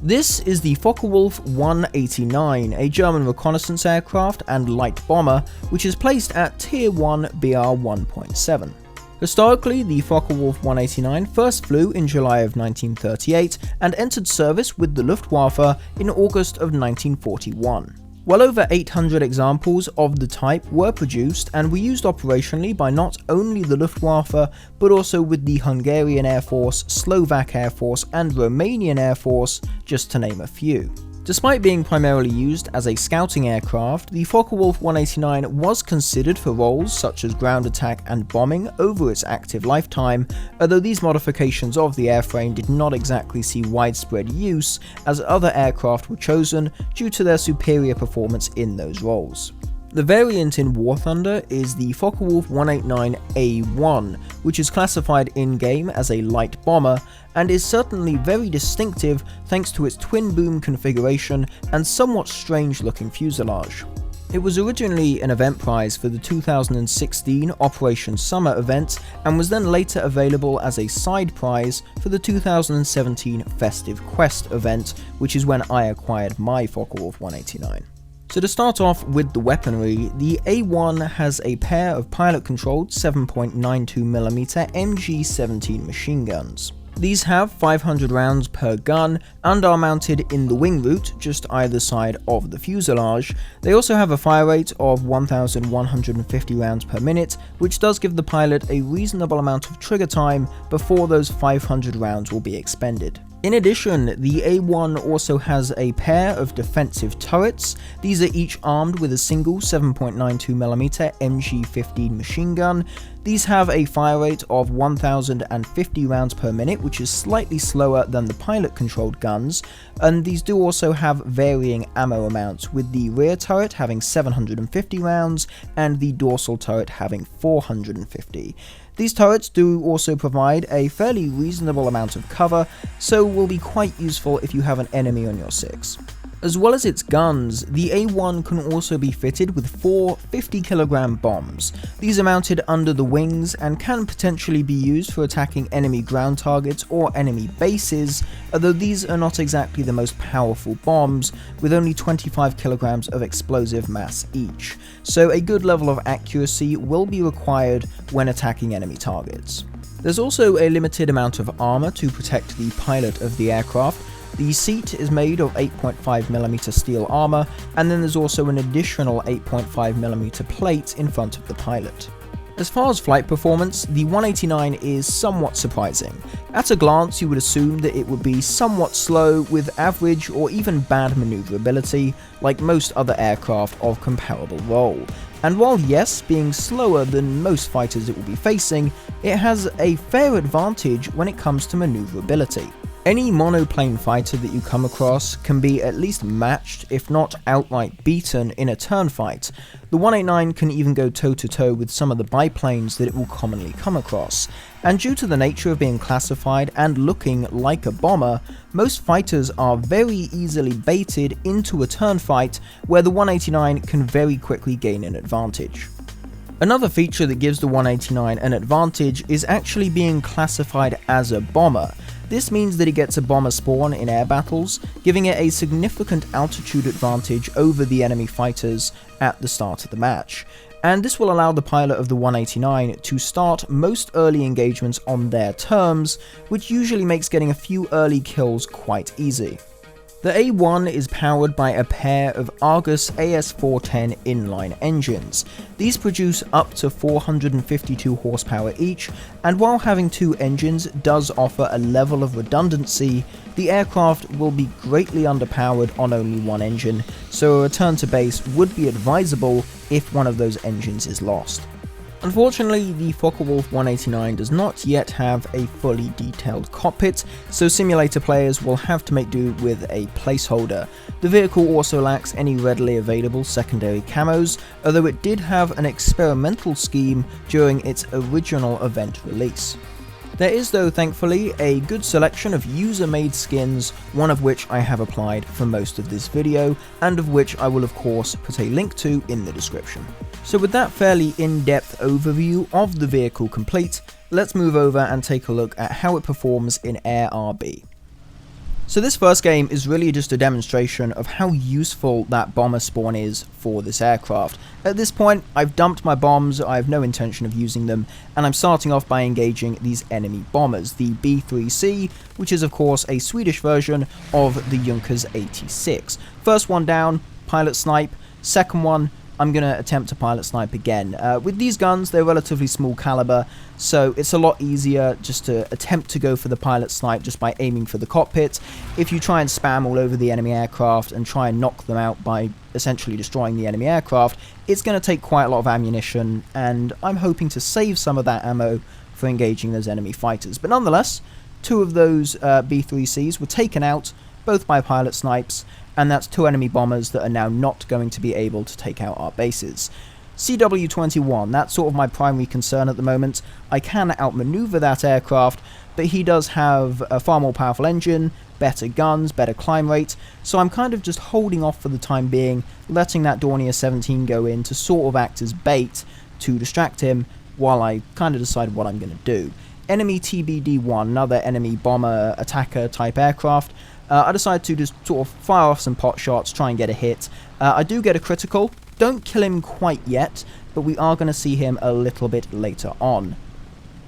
This is the Focke-Wulf 189, a German reconnaissance aircraft and light bomber which is placed at Tier 1 BR 1.7. Historically, the Focke-Wulf 189 first flew in July of 1938 and entered service with the Luftwaffe in August of 1941. Well over 800 examples of the type were produced and were used operationally by not only the Luftwaffe but also with the Hungarian Air Force, Slovak Air Force and Romanian Air Force, just to name a few. Despite being primarily used as a scouting aircraft, the Focke-Wulf 189 was considered for roles such as ground attack and bombing over its active lifetime, although these modifications of the airframe did not exactly see widespread use as other aircraft were chosen due to their superior performance in those roles. The variant in War Thunder is the Focke-Wulf 189 A-1, which is classified in-game as a light bomber, and is certainly very distinctive thanks to its twin-boom configuration and somewhat strange-looking fuselage. It was originally an event prize for the 2016 Operation Summer event, and was then later available as a side prize for the 2017 Festive Quest event, which is when I acquired my Focke-Wulf 189. So to start off with the weaponry, the A-1 has a pair of pilot-controlled 7.92mm MG-17 machine guns. These have 500 rounds per gun and are mounted in the wing root just either side of the fuselage. They also have a fire rate of 1,150 rounds per minute, which does give the pilot a reasonable amount of trigger time before those 500 rounds will be expended. In addition, the A-1 also has a pair of defensive turrets. These are each armed with a single 7.92mm MG-15 machine gun. These have a fire rate of 1,050 rounds per minute, which is slightly slower than the pilot-controlled guns, and these do also have varying ammo amounts, with the rear turret having 750 rounds and the dorsal turret having 450. These turrets do also provide a fairly reasonable amount of cover, so will be quite useful if you have an enemy on your 6. As well as its guns, the A-1 can also be fitted with 4 50kg bombs. These are mounted under the wings and can potentially be used for attacking enemy ground targets or enemy bases, although these are not exactly the most powerful bombs, with only 25kg of explosive mass each, so a good level of accuracy will be required when attacking enemy targets. There's also a limited amount of armor to protect the pilot of the aircraft. The seat is made of 8.5mm steel armor, and then there's also an additional 8.5mm plate in front of the pilot. As far as flight performance, the 189 is somewhat surprising. At a glance, you would assume that it would be somewhat slow with average or even bad maneuverability, like most other aircraft of comparable role. And while yes, being slower than most fighters it will be facing, it has a fair advantage when it comes to maneuverability. Any monoplane fighter that you come across can be at least matched, if not outright beaten, in a turn fight. The 189 can even go toe-to-toe with some of the biplanes that it will commonly come across, and due to the nature of being classified and looking like a bomber, most fighters are very easily baited into a turn fight where the 189 can very quickly gain an advantage. Another feature that gives the 189 an advantage is actually being classified as a bomber. This means that it gets a bomber spawn in air battles, giving it a significant altitude advantage over the enemy fighters at the start of the match, and this will allow the pilot of the 189 to start most early engagements on their terms, which usually makes getting a few early kills quite easy. The A-1 is powered by a pair of Argus AS410 inline engines. These produce up to 452 horsepower each, and while having 2 engines does offer a level of redundancy, the aircraft will be greatly underpowered on only 1 engine, so a return to base would be advisable if one of those engines is lost. Unfortunately, the Focke-Wulf 189 does not yet have a fully detailed cockpit, so simulator players will have to make do with a placeholder. The vehicle also lacks any readily available secondary camos, although it did have an experimental scheme during its original event release. There is though thankfully a good selection of user-made skins, one of which I have applied for most of this video, and of which I will of course put a link to in the description. So with that fairly in-depth overview of the vehicle complete, let's move over and take a look at how it performs in Air RB. So this first game is really just a demonstration of how useful that bomber spawn is for this aircraft. At this point, I've dumped my bombs, I have no intention of using them, and I'm starting off by engaging these enemy bombers, the B-3C, which is of course a Swedish version of the Junkers 86. First one down, pilot snipe. Second one, I'm going to attempt to pilot snipe again. With these guns, they're relatively small caliber, so it's a lot easier just to attempt to go for the pilot snipe just by aiming for the cockpit. If you try and spam all over the enemy aircraft and try and knock them out by essentially destroying the enemy aircraft, it's going to take quite a lot of ammunition, and I'm hoping to save some of that ammo for engaging those enemy fighters. But nonetheless, two of those B-3Cs were taken out, both by pilot snipes, and that's two enemy bombers that are now not going to be able to take out our bases. CW-21, that's sort of my primary concern at the moment. I can outmaneuver that aircraft, but he does have a far more powerful engine, better guns, better climb rate, so I'm kind of just holding off for the time being, letting that Dornier 17 go in to sort of act as bait to distract him while I kind of decide what I'm going to do. Enemy TBD-1, another enemy bomber attacker type aircraft. I decided to just sort of fire off some pot shots, try and get a hit. I do get a critical, don't kill him quite yet, but we are going to see him a little bit later on.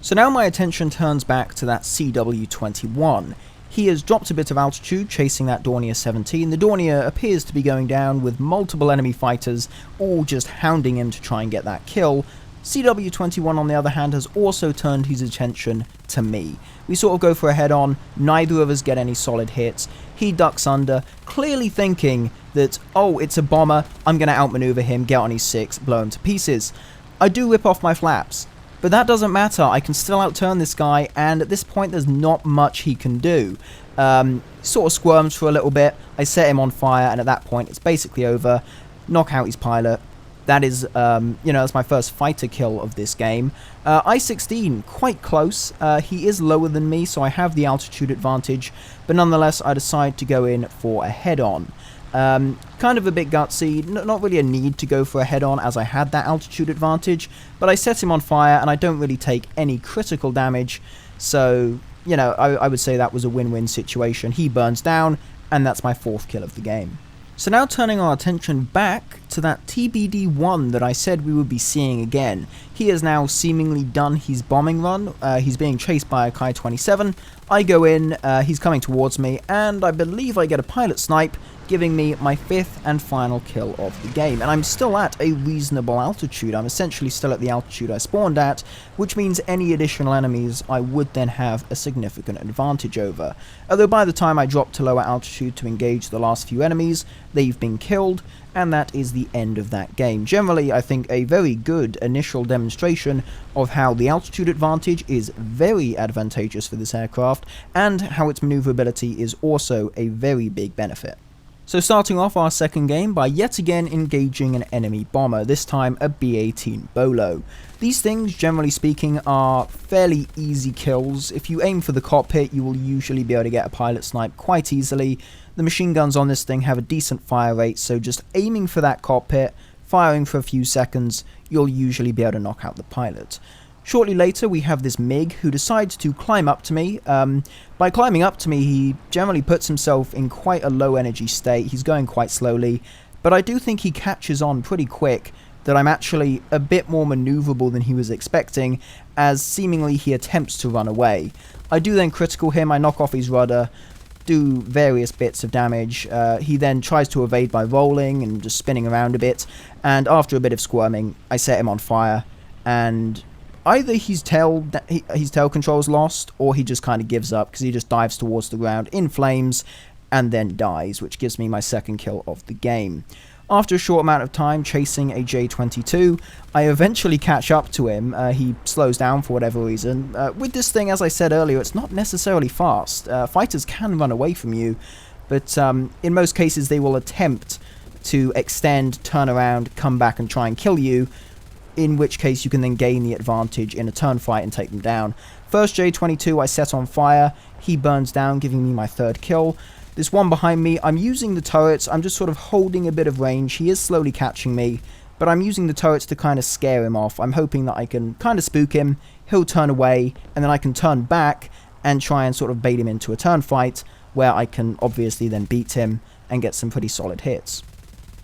So now my attention turns back to that CW-21. He has dropped a bit of altitude chasing that Dornier 17. The Dornier appears to be going down with multiple enemy fighters all just hounding him to try and get that kill. CW-21 on the other hand has also turned his attention to me. We sort of go for a head-on, neither of us get any solid hits. He ducks under, clearly thinking that, oh, it's a bomber, I'm going to outmaneuver him, get on his 6, blow him to pieces. I do rip off my flaps, but that doesn't matter, I can still outturn this guy, and at this point there's not much he can do. Sort of squirms for a little bit, I set him on fire, and at that point it's basically over. Knock out his pilot. That is, that's my first fighter kill of this game. I-16, quite close. He is lower than me, so I have the altitude advantage, but nonetheless, I decide to go in for a head-on. Kind of a bit gutsy, not really a need to go for a head-on as I had that altitude advantage, but I set him on fire, and I don't really take any critical damage, so, I would say that was a win-win situation. He burns down, and that's my fourth kill of the game. So now turning our attention back to that TBD-1 that I said we would be seeing again. He has now seemingly done his bombing run. He's being chased by a Ki-27. I go in, he's coming towards me, and I believe I get a pilot snipe, giving me my fifth and final kill of the game. And I'm still at a reasonable altitude. I'm essentially still at the altitude I spawned at, which means any additional enemies I would then have a significant advantage over. Although by the time I drop to lower altitude to engage the last few enemies, they've been killed, and that is the end of that game. Generally, I think a very good initial demonstration of how the altitude advantage is very advantageous for this aircraft, and how its maneuverability is also a very big benefit. So starting off our second game by yet again engaging an enemy bomber, this time a B-18 Bolo. These things, generally speaking, are fairly easy kills. If you aim for the cockpit, you will usually be able to get a pilot snipe quite easily. The machine guns on this thing have a decent fire rate, so just aiming for that cockpit, firing for a few seconds, you'll usually be able to knock out the pilot. Shortly later, we have this MiG who decides to climb up to me. By climbing up to me, he generally puts himself in quite a low energy state. He's going quite slowly, but I do think he catches on pretty quick that I'm actually a bit more maneuverable than he was expecting, as seemingly he attempts to run away. I do then critical him, I knock off his rudder, do various bits of damage. He then tries to evade by rolling and just spinning around a bit, and after a bit of squirming, I set him on fire, and either his tail control's lost, or he just kind of gives up because he just dives towards the ground in flames and then dies, which gives me my second kill of the game. After a short amount of time chasing a J-22, I eventually catch up to him. He slows down for whatever reason. With this thing, as I said earlier, it's not necessarily fast. Fighters can run away from you, but in most cases they will attempt to extend, turn around, come back and try and kill you, in which case you can then gain the advantage in a turn fight and take them down. First J-22 I set on fire, he burns down, giving me my third kill. This one behind me, I'm using the turrets, I'm just sort of holding a bit of range. He is slowly catching me, but I'm using the turrets to kind of scare him off. I'm hoping that I can kind of spook him, he'll turn away, and then I can turn back and try and sort of bait him into a turn fight, where I can obviously then beat him and get some pretty solid hits.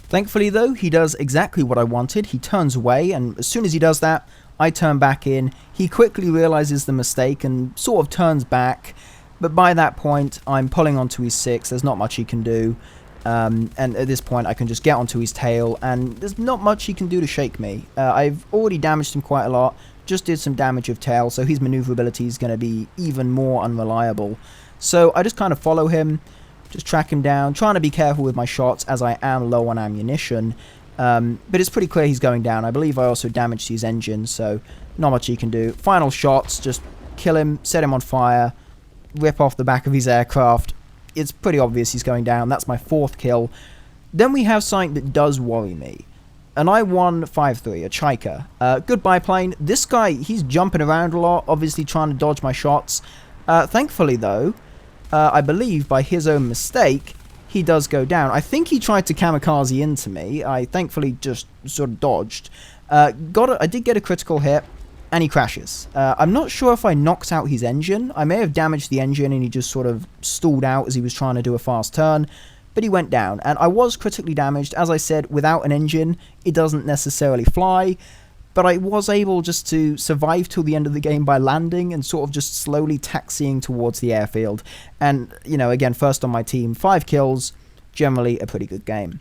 Thankfully though, he does exactly what I wanted. He turns away, and as soon as he does that, I turn back in. He quickly realizes the mistake and sort of turns back, but by that point I'm pulling onto his 6, there's not much he can do, and at this point I can just get onto his tail, and there's not much he can do to shake me. I've already damaged him quite a lot, just did some damage of tail, so his maneuverability is going to be even more unreliable. So I just kind of follow him, just track him down, trying to be careful with my shots as I am low on ammunition. But it's pretty clear he's going down. I believe I also damaged his engine, so not much he can do. Final shots, just kill him, set him on fire, rip off the back of his aircraft. It's pretty obvious he's going down. That's my 4th kill. Then we have something that does worry me. An A-1 Fw, a Chaika. Good biplane. This guy, he's jumping around a lot, obviously trying to dodge my shots. Thankfully though, I believe by his own mistake, he does go down. I think he tried to kamikaze into me. I thankfully just sort of dodged. I did get a critical hit, and he crashes. I'm not sure if I knocked out his engine. I may have damaged the engine and he just sort of stalled out as he was trying to do a fast turn, but he went down. And I was critically damaged. As I said, without an engine, it doesn't necessarily fly, but I was able just to survive till the end of the game by landing and sort of just slowly taxiing towards the airfield. And, you know, again, first on my team, 5 kills, generally a pretty good game.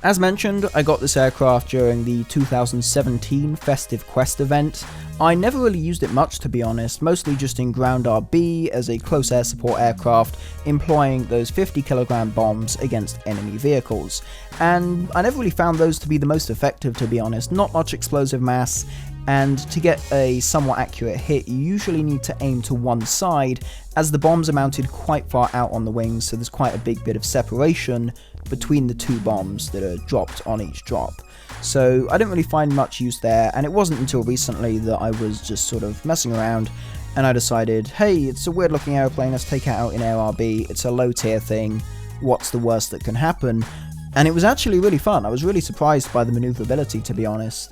As mentioned, I got this aircraft during the 2017 Festive Quest event. I never really used it much, to be honest, mostly just in ground RB as a close air support aircraft, employing those 50kg bombs against enemy vehicles. And I never really found those to be the most effective, to be honest. Not much explosive mass, and to get a somewhat accurate hit, you usually need to aim to one side, as the bombs are mounted quite far out on the wings, so there's quite a big bit of separation between the 2 bombs that are dropped on each drop. So I didn't really find much use there, and it wasn't until recently that I was just sort of messing around, and I decided, hey, it's a weird looking airplane, let's take it out in ARB, it's a low tier thing, what's the worst that can happen? And it was actually really fun. I was really surprised by the maneuverability, to be honest.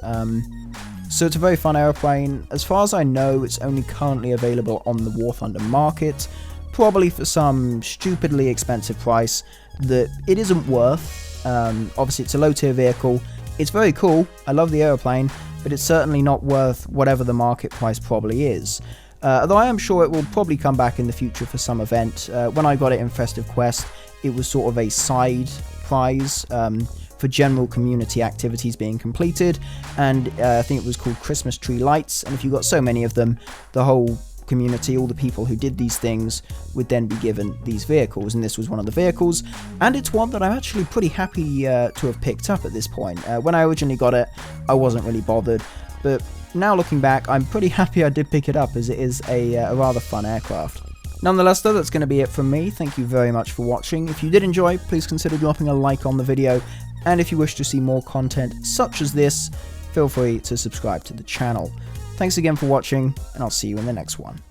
So it's a very fun airplane. As far as I know, it's only currently available on the War Thunder market, probably for some stupidly expensive price that it isn't worth. Obviously it's a low tier vehicle, it's very cool, I love the airplane, but it's certainly not worth whatever the market price probably is. Although I am sure it will probably come back in the future for some event. When I got it in Festive Quest, it was sort of a side prize for general community activities being completed, and I think it was called Christmas Tree Lights, and if you got so many of them, the whole community, all the people who did these things, would then be given these vehicles, and this was one of the vehicles, and it's one that I'm actually pretty happy to have picked up at this point. When I originally got it, I wasn't really bothered, but now looking back, I'm pretty happy I did pick it up, as it is a rather fun aircraft. Nonetheless though, that's going to be it from me. Thank you very much for watching. If you did enjoy, please consider dropping a like on the video, and if you wish to see more content such as this, feel free to subscribe to the channel. Thanks again for watching, and I'll see you in the next one.